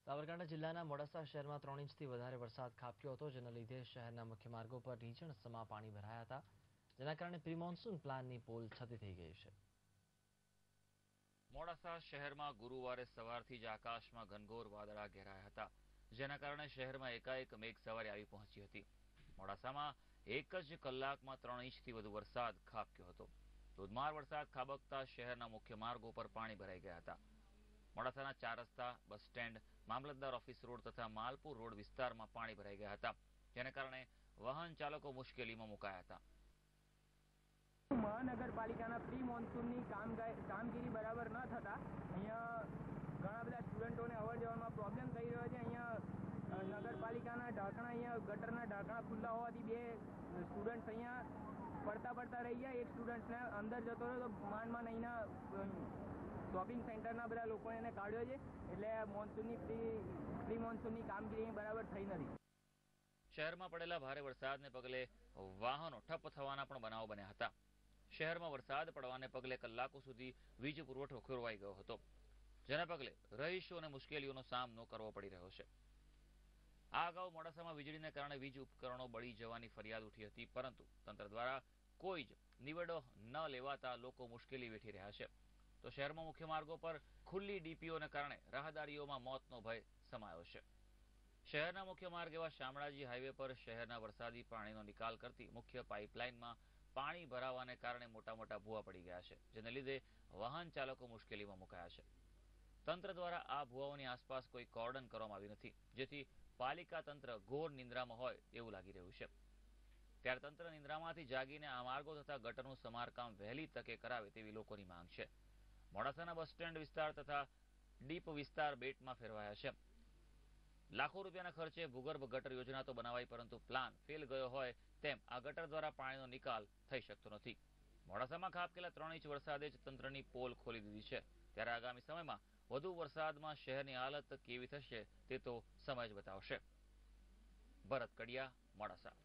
સાબરકાંઠા જિલ્લાના મોડાસા શહેરમાં 3 ઇંચથી વધારે વરસાદ ખાબક્યો હતો, જેના લીધે શહેરના મુખ્ય માર્ગો પર રીંછણસમા પાણી ભરાયા હતા, જેના કારણે પ્રી મોન્સૂન પ્લાનની પોલ છતી થઈ ગઈ છે. મોડાસા શહેરમાં ગુરુવારે સવારથી જ આકાશમાં ઘનઘોર વાદળા ઘેરાયા હતા, જેના કારણે શહેરમાં એકાએક મેઘસવારી આવી પહોંચી હતી. મોડાસામાં એક જ કલાકમાં 3 ઇંચથી વધુ વરસાદ ખાબક્યો હતો. ધોધમાર વરસાદ ખાબકતા શહેરના મુખ્ય માર્ગો પર પાણી ભરાઈ ગયા હતા. મોડાસાના 4 રસ્તા, બસ સ્ટેન્ડ, મામલતદાર ઓફિસ રોડ તથા માલપુર રોડ વિસ્તારમાં પાણી ભરાઈ ગયા હતા, જેને કારણે વાહન ચાલકો મુશ્કેલીમાં મુકાયા હતા. મહાનગરપાલિકાના પ્રી મોન્સૂનની કામગીરી બરાબર ન થતા અહીંયા ઘણા બધા સ્ટુડન્ટોને અવર જવરમાં પ્રોબ્લેમ થઈ રહ્યો છે. અહીંયા નગરપાલિકાના ઢાંકણા, અહીંયા ગટરના ઢાંકણા ખુલ્લા હોવાથી 2 સ્ટુડન્ટ્સ અહીંયા પડતા રહી ગયા. એક સ્ટુડન્ટ્સને અંદર જતો રહ્યો તો માંડ અહીંના શોપિંગ સેન્ટરના બધા લોકોને એને કાઢ્યો છે. એટલે પ્રી મોન્સૂનની કામગીરી બરાબર થઈ નથી. શહેરમાં પડેલા ભારે વરસાદને પગલે વાહનો ઠપ થવાના પણ બનાવો બન્યા હતા. શહેરમાં વરસાદ પડવાને પગલે કલાકો સુધી વીજ પુરવઠો ખોરવાઈ ગયો હતો, જેના પગલે રહીશોને મુશ્કેલીઓનો સામનો કરવો પડી રહ્યો છે. આ અગાઉ મોડાસામાં વીજળીને કારણે વીજ ઉપકરણો બળી જવાની ફરિયાદ ઉઠી હતી, પરંતુ તંત્ર દ્વારા કોઈ જ નિવેડો ન લેવાતા લોકો મુશ્કેલી વેઠી રહ્યા છે. તો શહેરમાં મુખ્ય માર્ગો પર ખુલ્લી ડીપીઓને કારણે રાહદારીઓમાં મોતનો ભય સમાયો છે. શહેરના મુખ્ય માર્ગ એવા શામળાજી હાઈવે પર શહેરના વરસાદી પાણીનો નિકાલ કરતી મુખ્ય પાઇપલાઇનમાં પાણી ભરાવાને કારણે મોટા ભૂવા પડી ગયા છે, જેને લીધે વાહન ચાલકો મુશ્કેલીમાં મુકાયા છે. તંત્ર દ્વારા આ ભૂવાઓની આસપાસ કોઈ કોર્ડન કરવામાં આવી નથી, જેથી પાલિકા તંત્ર ઘોર નિંદ્રામાં હોય એવું લાગી રહ્યું છે. ત્યારે તંત્ર નિંદ્રામાંથી જાગીને આ માર્ગો તથા ગટરનું સમારકામ વહેલી તકે કરાવે તેવી લોકોની માંગ છે. મોડાસાના બસ સ્ટેન્ડ વિસ્તાર તથા ડીપ વિસ્તાર બેટમાં ફેરવાયા છે. લાખો રૂપિયાના ખર્ચે ભૂગર્ભ ગટર યોજના તો બનાવાઈ, પરંતુ પ્લાન ફેલ ગયો હોય તેમ આ ગટર દ્વારા પાણીનો નિકાલ થઈ શકતો નથી. મોડાસામાં ખાબકેલા 3 ઇંચ વરસાદે જ તંત્રની પોલ ખોલી દીધી છે. ત્યારે આગામી સમયમાં વધુ વરસાદમાં શહેરની હાલત કેવી થશે તે તો સમય જ બતાવશે. ભરત કડિયા, મોડાસા.